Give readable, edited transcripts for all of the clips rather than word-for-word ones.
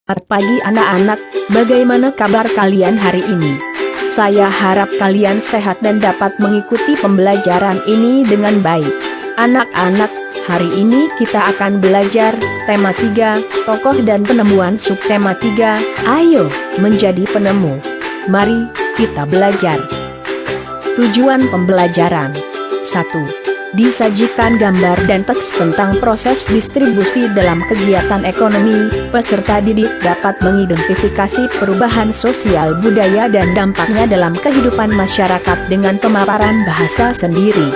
Selamat pagi anak-anak, bagaimana kabar kalian hari ini? Saya harap kalian sehat dan dapat mengikuti pembelajaran ini dengan baik. Anak-anak, hari ini kita akan belajar tema 3, tokoh dan penemuan subtema 3, ayo menjadi penemu. Mari kita belajar. Tujuan pembelajaran 1. Disajikan gambar dan teks tentang proses distribusi dalam kegiatan ekonomi. Peserta didik dapat mengidentifikasi perubahan sosial budaya dan dampaknya dalam kehidupan masyarakat dengan pemaparan bahasa sendiri.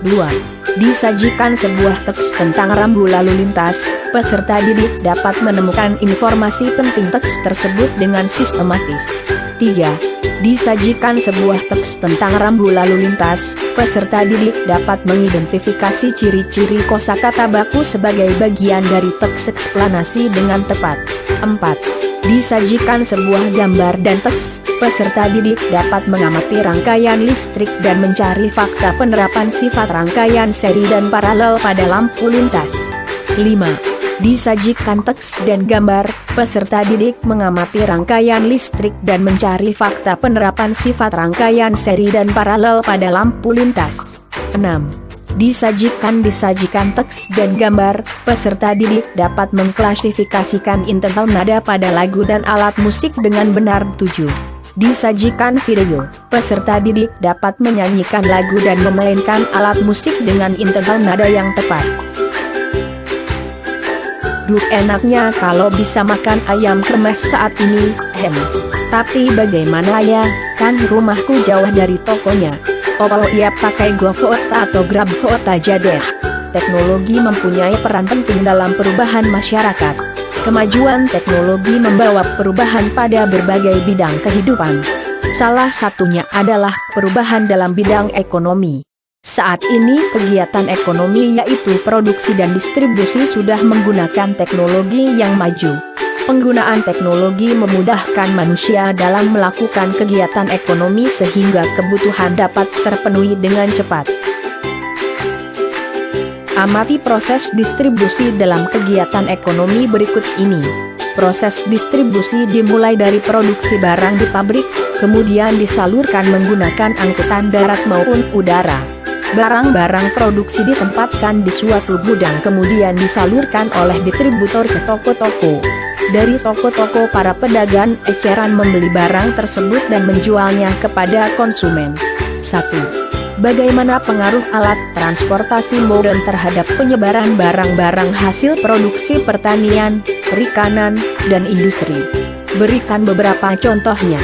2. Disajikan sebuah teks tentang rambu lalu lintas. Peserta didik dapat menemukan informasi penting teks tersebut dengan sistematis. 3. Disajikan sebuah teks tentang rambu lalu lintas. Peserta didik dapat mengidentifikasi ciri-ciri kosakata baku sebagai bagian dari teks eksplanasi dengan tepat. 4. Disajikan sebuah gambar dan teks. Peserta didik dapat mengamati rangkaian listrik dan mencari fakta penerapan sifat rangkaian seri dan paralel pada lampu lintas. 5. Disajikan teks dan gambar, peserta didik mengamati rangkaian listrik dan mencari fakta penerapan sifat rangkaian seri dan paralel pada lampu lintas. 6. Disajikan teks dan gambar, peserta didik dapat mengklasifikasikan interval nada pada lagu dan alat musik dengan benar. 7. Disajikan video, peserta didik dapat menyanyikan lagu dan memainkan alat musik dengan interval nada yang tepat. Duh, enaknya kalau bisa makan ayam kremes saat ini, Tapi bagaimana ya, kan rumahku jauh dari tokonya. Kalau ia pakai GoFood atau GrabFood aja deh. Teknologi mempunyai peran penting dalam perubahan masyarakat. Kemajuan teknologi membawa perubahan pada berbagai bidang kehidupan. Salah satunya adalah perubahan dalam bidang ekonomi. Saat ini kegiatan ekonomi yaitu produksi dan distribusi sudah menggunakan teknologi yang maju. Penggunaan teknologi memudahkan manusia dalam melakukan kegiatan ekonomi sehingga kebutuhan dapat terpenuhi dengan cepat. Amati proses distribusi dalam kegiatan ekonomi berikut ini. Proses distribusi dimulai dari produksi barang di pabrik, kemudian disalurkan menggunakan angkutan darat maupun udara. Barang-barang produksi ditempatkan di suatu gudang kemudian disalurkan oleh distributor ke toko-toko. Dari toko-toko para pedagang eceran membeli barang tersebut dan menjualnya kepada konsumen. 1. Bagaimana pengaruh alat transportasi modern terhadap penyebaran barang-barang hasil produksi pertanian, perikanan, dan industri? Berikan beberapa contohnya.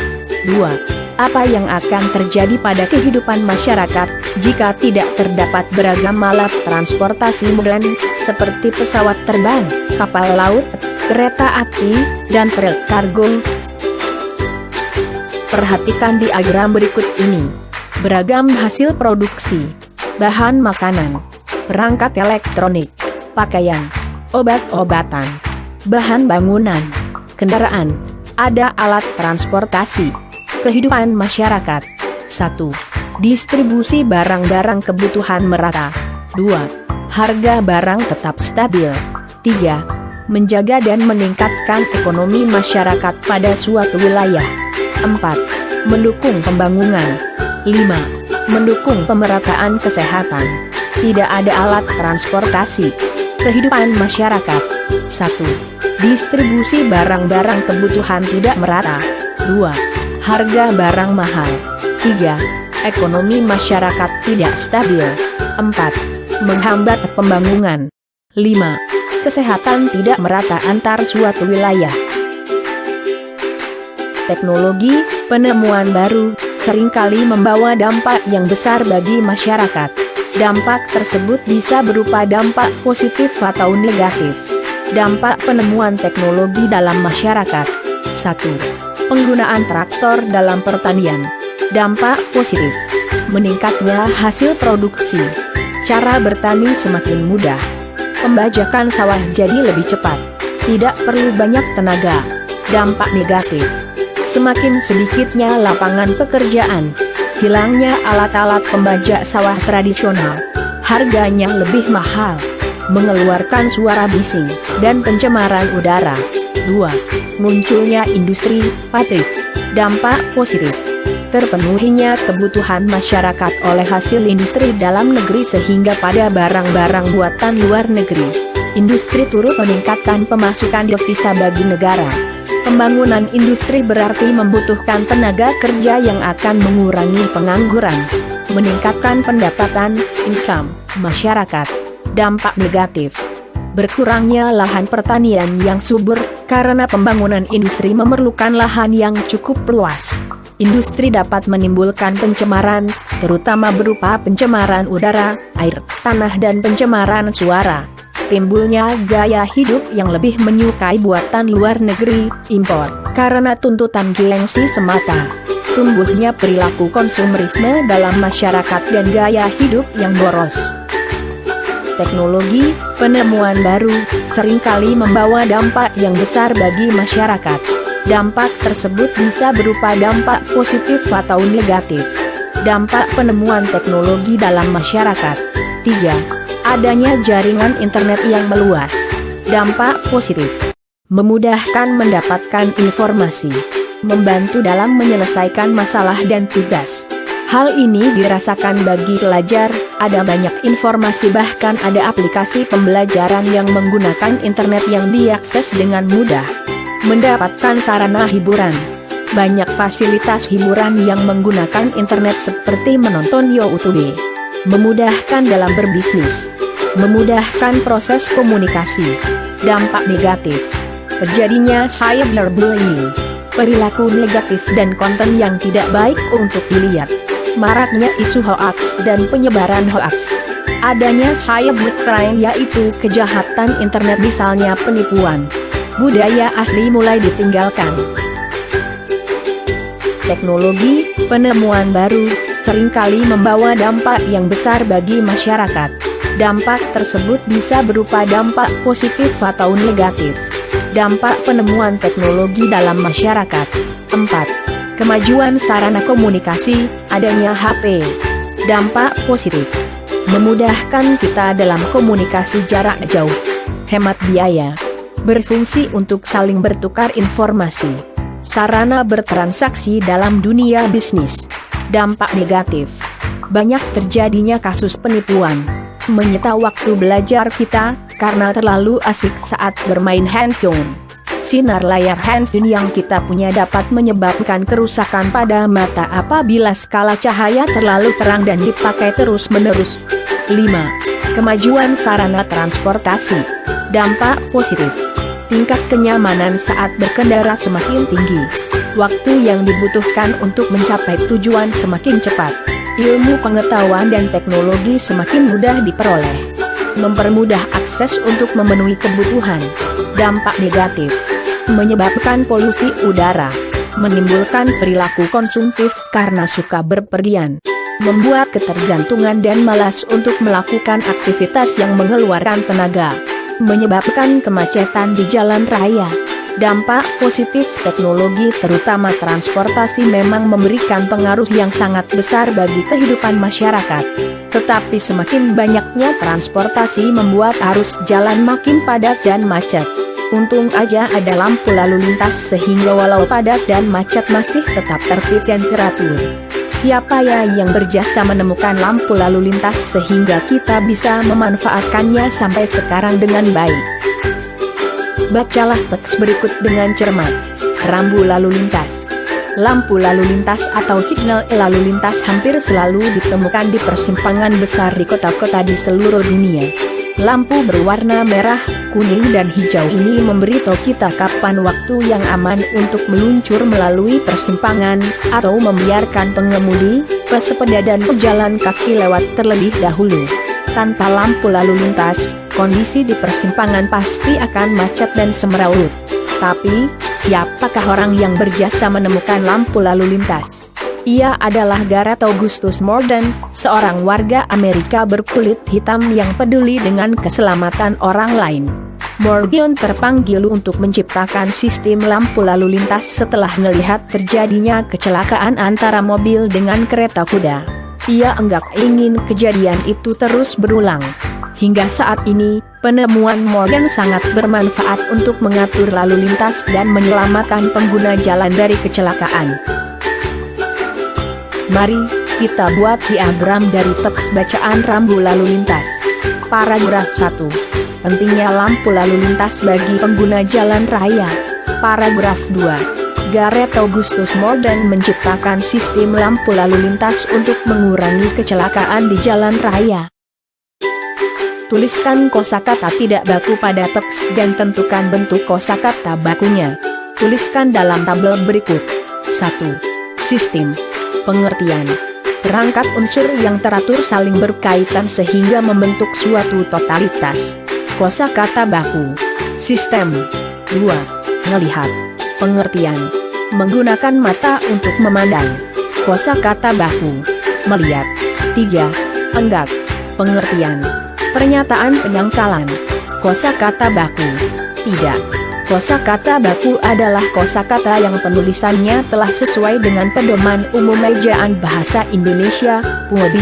2. Apa yang akan terjadi pada kehidupan masyarakat jika tidak terdapat beragam alat transportasi modern seperti pesawat terbang, kapal laut, kereta api, dan truk kargo? Perhatikan diagram berikut ini. Beragam hasil produksi, bahan makanan, perangkat elektronik, pakaian, obat-obatan, bahan bangunan, kendaraan, ada alat transportasi. Kehidupan masyarakat. 1. Distribusi barang-barang kebutuhan merata. 2. Harga barang tetap stabil. 3. Menjaga dan meningkatkan ekonomi masyarakat pada suatu wilayah. 4. Mendukung pembangunan. 5. Mendukung pemerataan kesehatan. Tidak ada alat transportasi. Kehidupan masyarakat. 1. Distribusi barang-barang kebutuhan tidak merata. 2. Harga barang mahal. 3. Ekonomi masyarakat tidak stabil. 4. Menghambat pembangunan. 5. Kesehatan tidak merata antar suatu wilayah. Teknologi, penemuan baru, seringkali membawa dampak yang besar bagi masyarakat. Dampak tersebut bisa berupa dampak positif atau negatif. Dampak penemuan teknologi dalam masyarakat. 1. Penggunaan traktor dalam pertanian. Dampak positif. Meningkatnya hasil produksi. Cara bertani semakin mudah. Pembajakan sawah jadi lebih cepat. Tidak perlu banyak tenaga. Dampak negatif. Semakin sedikitnya lapangan pekerjaan. Hilangnya alat-alat pembajak sawah tradisional. Harganya lebih mahal. Mengeluarkan suara bising dan pencemaran udara. 2. Munculnya industri, pabrik. Dampak positif. Terpenuhinya kebutuhan masyarakat oleh hasil industri dalam negeri sehingga pada barang-barang buatan luar negeri. Industri turut meningkatkan pemasukan devisa bagi negara. Pembangunan industri berarti membutuhkan tenaga kerja yang akan mengurangi pengangguran, meningkatkan pendapatan, income, masyarakat. Dampak negatif. Berkurangnya lahan pertanian yang subur, karena pembangunan industri memerlukan lahan yang cukup luas. Industri dapat menimbulkan pencemaran, terutama berupa pencemaran udara, air, tanah dan pencemaran suara. Timbulnya gaya hidup yang lebih menyukai buatan luar negeri, impor, karena tuntutan gengsi semata. Tumbuhnya perilaku konsumerisme dalam masyarakat dan gaya hidup yang boros. Teknologi, penemuan baru, seringkali membawa dampak yang besar bagi masyarakat. Dampak tersebut bisa berupa dampak positif atau negatif. Dampak penemuan teknologi dalam masyarakat. 3. Adanya jaringan internet yang meluas. Dampak positif. Memudahkan mendapatkan informasi. Membantu dalam menyelesaikan masalah dan tugas. Hal ini dirasakan bagi pelajar, ada banyak informasi bahkan ada aplikasi pembelajaran yang menggunakan internet yang diakses dengan mudah. Mendapatkan sarana hiburan. Banyak fasilitas hiburan yang menggunakan internet seperti menonton YouTube. Memudahkan dalam berbisnis. Memudahkan proses komunikasi. Dampak negatif. Terjadinya cyberbullying. Perilaku negatif dan konten yang tidak baik untuk dilihat. Maraknya isu hoaks dan penyebaran hoaks. Adanya cybercrime yaitu kejahatan internet misalnya penipuan. Budaya asli mulai ditinggalkan. Teknologi, penemuan baru, seringkali membawa dampak yang besar bagi masyarakat. Dampak tersebut bisa berupa dampak positif atau negatif. Dampak penemuan teknologi dalam masyarakat. 4. Kemajuan sarana komunikasi, adanya HP. Dampak positif. Memudahkan kita dalam komunikasi jarak jauh. Hemat biaya. Berfungsi untuk saling bertukar informasi. Sarana bertransaksi dalam dunia bisnis. Dampak negatif. Banyak terjadinya kasus penipuan. Menyita waktu belajar kita, karena terlalu asik saat bermain handphone. Sinar layar handphone yang kita punya dapat menyebabkan kerusakan pada mata apabila skala cahaya terlalu terang dan dipakai terus-menerus. 5. Kemajuan sarana transportasi. Dampak positif. Tingkat kenyamanan saat berkendara semakin tinggi. Waktu yang dibutuhkan untuk mencapai tujuan semakin cepat. Ilmu pengetahuan dan teknologi semakin mudah diperoleh. Mempermudah akses untuk memenuhi kebutuhan. Dampak negatif. Menyebabkan polusi udara. Menimbulkan perilaku konsumtif karena suka berpergian. Membuat ketergantungan dan malas untuk melakukan aktivitas yang mengeluarkan tenaga. Menyebabkan kemacetan di jalan raya. Dampak positif teknologi terutama transportasi memang memberikan pengaruh yang sangat besar bagi kehidupan masyarakat. Tetapi semakin banyaknya transportasi membuat arus jalan makin padat dan macet. Untung aja ada lampu lalu lintas sehingga walau padat dan macet masih tetap tertib dan teratur. Siapa ya yang berjasa menemukan lampu lalu lintas sehingga kita bisa memanfaatkannya sampai sekarang dengan baik? Bacalah teks berikut dengan cermat. Rambu lalu lintas. Lampu lalu lintas atau signal lalu lintas hampir selalu ditemukan di persimpangan besar di kota-kota di seluruh dunia. Lampu berwarna merah, kuning dan hijau ini memberitahu kita kapan waktu yang aman untuk meluncur melalui persimpangan, atau membiarkan pengemudi, pesepeda dan pejalan kaki lewat terlebih dahulu. Tanpa lampu lalu lintas, kondisi di persimpangan pasti akan macet dan semeraut. Tapi, siapakah orang yang berjasa menemukan lampu lalu lintas? Ia adalah Gareth Augustus Morgan, seorang warga Amerika berkulit hitam yang peduli dengan keselamatan orang lain. Morgan terpanggil untuk menciptakan sistem lampu lalu lintas setelah melihat terjadinya kecelakaan antara mobil dengan kereta kuda. Ia enggak ingin kejadian itu terus berulang. Hingga saat ini, penemuan Morgan sangat bermanfaat untuk mengatur lalu lintas dan menyelamatkan pengguna jalan dari kecelakaan. Mari kita buat diagram dari teks bacaan rambu lalu lintas. Paragraf 1. Pentingnya lampu lalu lintas bagi pengguna jalan raya. Paragraf 2. Gareth Augustus Morgan menciptakan sistem lampu lalu lintas untuk mengurangi kecelakaan di jalan raya. Tuliskan kosakata tidak baku pada teks dan tentukan bentuk kosakata bakunya. Tuliskan dalam tabel berikut. 1. Sistem. Pengertian. Perangkat unsur yang teratur saling berkaitan sehingga membentuk suatu totalitas. Kosakata baku. Sistem. 2. Melihat. Pengertian. Menggunakan mata untuk memandang. Kosakata baku. Melihat. 3. Enggak. Pengertian. Pernyataan penyangkalan. Kosakata baku. Tidak. Kosakata baku adalah kosakata yang penulisannya telah sesuai dengan pedoman umum ejaan bahasa Indonesia, PUEB.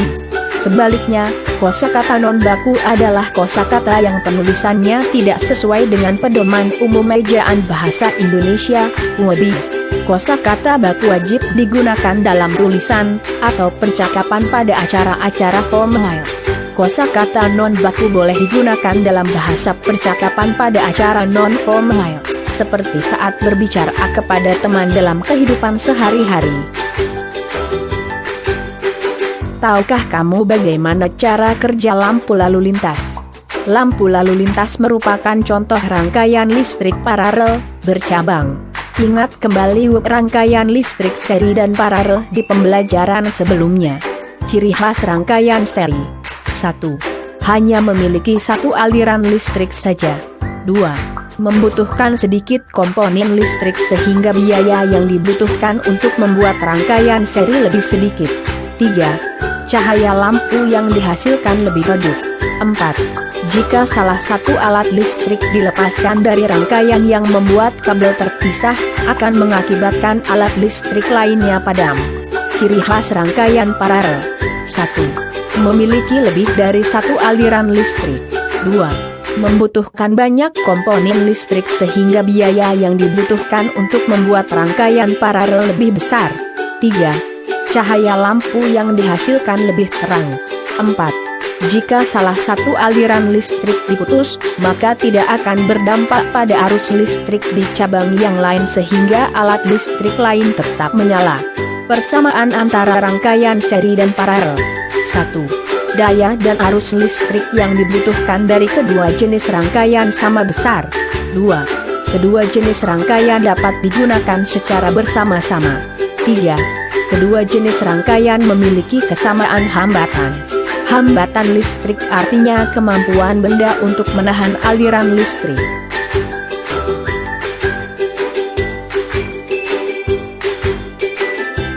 Sebaliknya, kosakata non baku adalah kosakata yang penulisannya tidak sesuai dengan pedoman umum ejaan bahasa Indonesia, PUEB. Kosakata baku wajib digunakan dalam tulisan atau percakapan pada acara-acara formal. Kosakata non-baku boleh digunakan dalam bahasa percakapan pada acara non-formal, seperti saat berbicara kepada teman dalam kehidupan sehari-hari. Tahukah kamu bagaimana cara kerja lampu lalu lintas? Lampu lalu lintas merupakan contoh rangkaian listrik paralel, bercabang. Ingat kembali rangkaian listrik seri dan paralel di pembelajaran sebelumnya. Ciri khas rangkaian seri. 1. Hanya memiliki satu aliran listrik saja. 2. Membutuhkan sedikit komponen listrik sehingga biaya yang dibutuhkan untuk membuat rangkaian seri lebih sedikit. 3. Cahaya lampu yang dihasilkan lebih redup. 4. Jika salah satu alat listrik dilepaskan dari rangkaian yang membuat kabel terpisah, akan mengakibatkan alat listrik lainnya padam. Ciri khas rangkaian paralel. 1. Memiliki lebih dari satu aliran listrik. 2. Membutuhkan banyak komponen listrik sehingga biaya yang dibutuhkan untuk membuat rangkaian paralel lebih besar. 3. Cahaya lampu yang dihasilkan lebih terang. 4. Jika salah satu aliran listrik diputus, maka tidak akan berdampak pada arus listrik di cabang yang lain sehingga alat listrik lain tetap menyala. Persamaan antara rangkaian seri dan paralel. 1. Daya dan arus listrik yang dibutuhkan dari kedua jenis rangkaian sama besar. 2. Kedua jenis rangkaian dapat digunakan secara bersama-sama. 3. Kedua jenis rangkaian memiliki kesamaan hambatan. Hambatan listrik artinya kemampuan benda untuk menahan aliran listrik.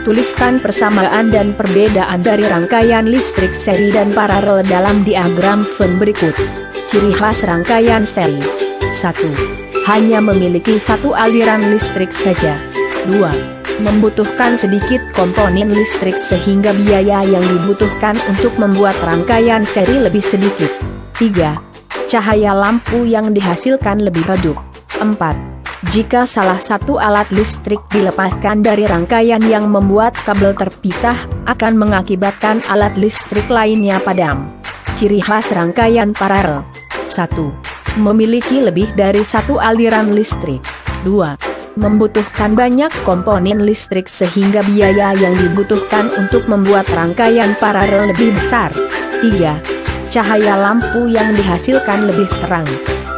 Tuliskan persamaan dan perbedaan dari rangkaian listrik seri dan paralel dalam diagram Venn berikut. Ciri khas rangkaian seri. 1. Hanya memiliki satu aliran listrik saja. 2. Membutuhkan sedikit komponen listrik sehingga biaya yang dibutuhkan untuk membuat rangkaian seri lebih sedikit. 3. Cahaya lampu yang dihasilkan lebih redup. 4. Jika salah satu alat listrik dilepaskan dari rangkaian yang membuat kabel terpisah, akan mengakibatkan alat listrik lainnya padam. Ciri khas rangkaian paralel. 1. Memiliki lebih dari satu aliran listrik. 2. Membutuhkan banyak komponen listrik sehingga biaya yang dibutuhkan untuk membuat rangkaian paralel lebih besar. 3. Cahaya lampu yang dihasilkan lebih terang.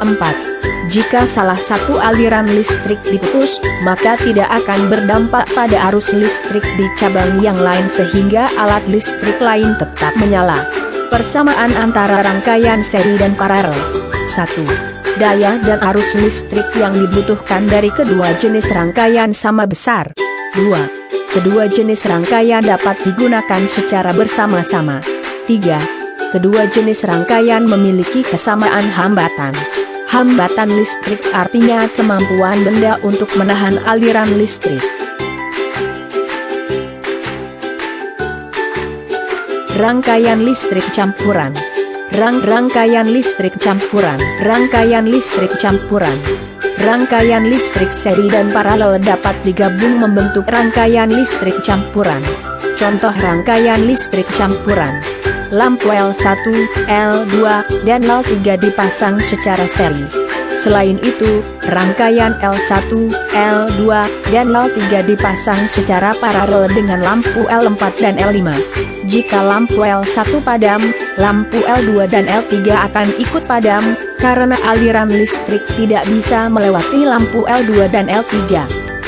4. Jika salah satu aliran listrik diputus, maka tidak akan berdampak pada arus listrik di cabang yang lain sehingga alat listrik lain tetap menyala. Persamaan antara rangkaian seri dan paralel. 1. Daya dan arus listrik yang dibutuhkan dari kedua jenis rangkaian sama besar. 2. Kedua jenis rangkaian dapat digunakan secara bersama-sama. 3. Kedua jenis rangkaian memiliki kesamaan hambatan. Hambatan listrik artinya kemampuan benda untuk menahan aliran listrik. Rangkaian listrik campuran. Rangkaian listrik campuran. Rangkaian listrik campuran. Rangkaian listrik seri dan paralel dapat digabung membentuk rangkaian listrik campuran. Contoh rangkaian listrik campuran. Lampu L1, L2, dan L3 dipasang secara seri. Selain itu, rangkaian L1, L2, dan L3 dipasang secara paralel dengan lampu L4 dan L5. Jika lampu L1 padam, lampu L2 dan L3 akan ikut padam, karena aliran listrik tidak bisa melewati lampu L2 dan L3.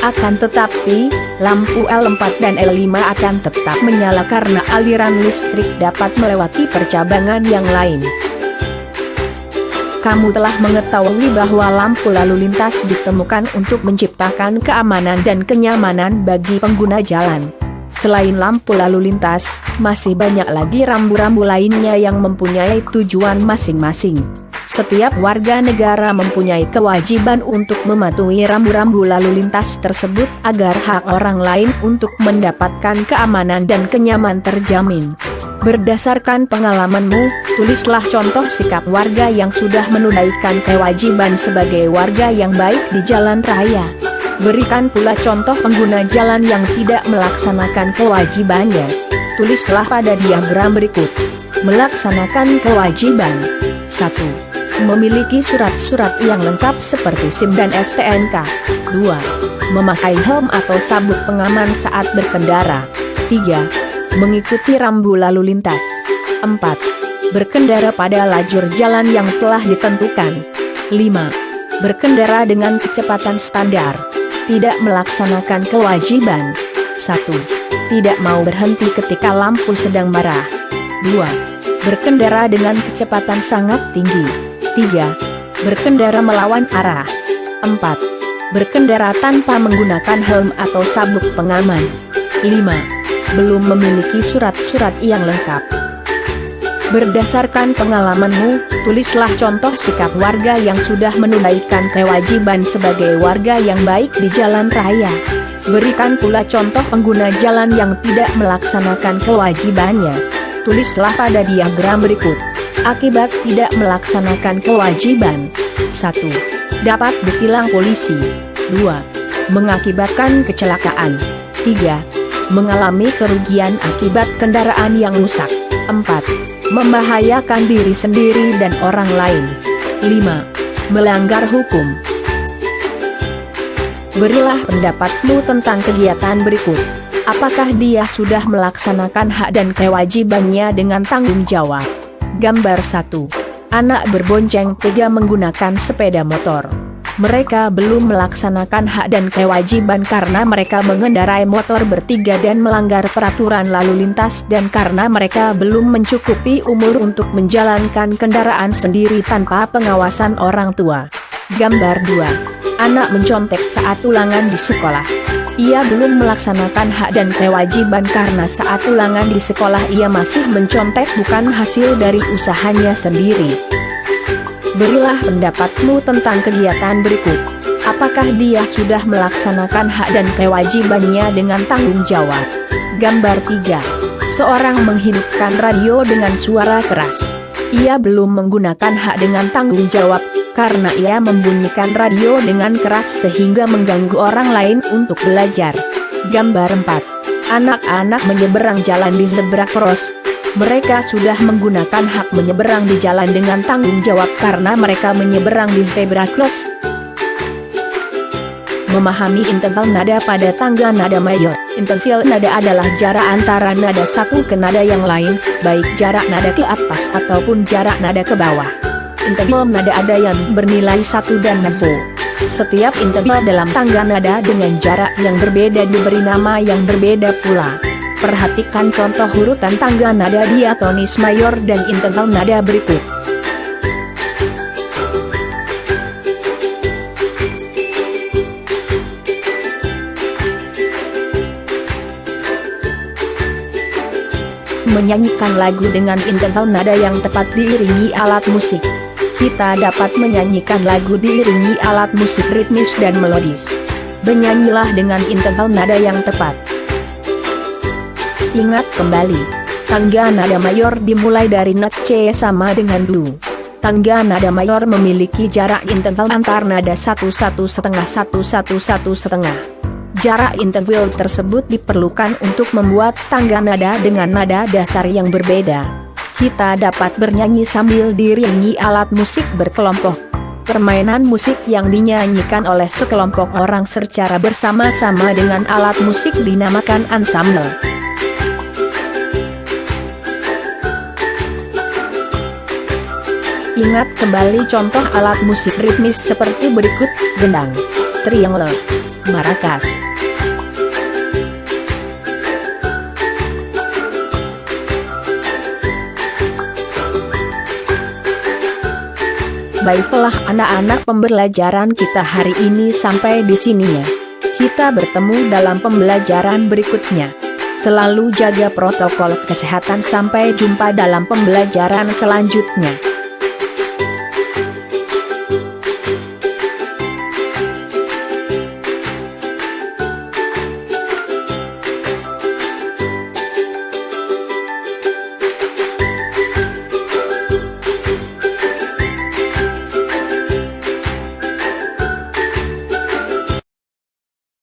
Akan tetapi, lampu L4 dan L5 akan tetap menyala karena aliran listrik dapat melewati percabangan yang lain. Kamu telah mengetahui bahwa lampu lalu lintas ditemukan untuk menciptakan keamanan dan kenyamanan bagi pengguna jalan. Selain lampu lalu lintas, masih banyak lagi rambu-rambu lainnya yang mempunyai tujuan masing-masing. Setiap warga negara mempunyai kewajiban untuk mematuhi rambu-rambu lalu lintas tersebut agar hak orang lain untuk mendapatkan keamanan dan kenyamanan terjamin. Berdasarkan pengalamanmu, tulislah contoh sikap warga yang sudah menunaikan kewajiban sebagai warga yang baik di jalan raya. Berikan pula contoh pengguna jalan yang tidak melaksanakan kewajibannya. Tulislah pada diagram berikut. Melaksanakan kewajiban. 1. Memiliki surat-surat yang lengkap seperti SIM dan STNK. 2. Memakai helm atau sabuk pengaman saat berkendara. 3. Mengikuti rambu lalu lintas. 4. Berkendara pada lajur jalan yang telah ditentukan. 5. Berkendara dengan kecepatan standar. Tidak melaksanakan kewajiban. 1. Tidak mau berhenti ketika lampu sedang merah. 2. Berkendara dengan kecepatan sangat tinggi. 3. Berkendara melawan arah. 4. Berkendara tanpa menggunakan helm atau sabuk pengaman. 5. Belum memiliki surat-surat yang lengkap. Berdasarkan pengalamanmu, tulislah contoh sikap warga yang sudah menunaikan kewajiban sebagai warga yang baik di jalan raya. Berikan pula contoh pengguna jalan yang tidak melaksanakan kewajibannya. Tulislah pada diagram berikut. Akibat tidak melaksanakan kewajiban. 1. Dapat ditilang polisi. 2. Mengakibatkan kecelakaan. 3. Mengalami kerugian akibat kendaraan yang rusak. 4. Membahayakan diri sendiri dan orang lain. 5. Melanggar hukum. Berilah pendapatmu tentang kegiatan berikut. Apakah dia sudah melaksanakan hak dan kewajibannya dengan tanggung jawab? Gambar 1. Anak berbonceng 3 menggunakan sepeda motor. Mereka belum melaksanakan hak dan kewajiban karena mereka mengendarai motor bertiga dan melanggar peraturan lalu lintas dan karena mereka belum mencukupi umur untuk menjalankan kendaraan sendiri tanpa pengawasan orang tua. Gambar 2. Anak mencontek saat ulangan di sekolah. Ia belum melaksanakan hak dan kewajiban karena saat ulangan di sekolah ia masih mencontek bukan hasil dari usahanya sendiri. Berilah pendapatmu tentang kegiatan berikut. Apakah dia sudah melaksanakan hak dan kewajibannya dengan tanggung jawab? Gambar 3. Seorang menghidupkan radio dengan suara keras. Ia belum menggunakan hak dengan tanggung jawab, karena ia membunyikan radio dengan keras sehingga mengganggu orang lain untuk belajar. Gambar 4. Anak-anak menyeberang jalan di zebra cross. Mereka sudah menggunakan hak menyeberang di jalan dengan tanggung jawab karena mereka menyeberang di zebra cross. Memahami interval nada pada tangga nada mayor. Interval nada adalah jarak antara nada satu ke nada yang lain, baik jarak nada ke atas ataupun jarak nada ke bawah. Interval nada ada yang bernilai 1 dan 0. Setiap interval dalam tangga nada dengan jarak yang berbeda diberi nama yang berbeda pula. Perhatikan contoh urutan tangga nada diatonis mayor dan interval nada berikut. Menyanyikan lagu dengan interval nada yang tepat diiringi alat musik. Kita dapat menyanyikan lagu diiringi alat musik ritmis dan melodis. Bernyanyilah dengan interval nada yang tepat. Ingat kembali, Tangga nada mayor dimulai dari not C sama dengan do. Tangga nada mayor memiliki jarak interval antar nada 1,1/1 Jarak interval tersebut diperlukan untuk membuat tangga nada dengan nada dasar yang berbeda. Kita dapat bernyanyi sambil diiringi alat musik berkelompok. Permainan musik yang dinyanyikan oleh sekelompok orang secara bersama-sama dengan alat musik dinamakan ensemble. Ingat kembali contoh alat musik ritmis seperti berikut: gendang, triangle, maracas. Baiklah anak-anak, pembelajaran kita hari ini sampai di sini ya. Kita bertemu dalam pembelajaran berikutnya. Selalu jaga protokol kesehatan. Sampai jumpa dalam pembelajaran selanjutnya.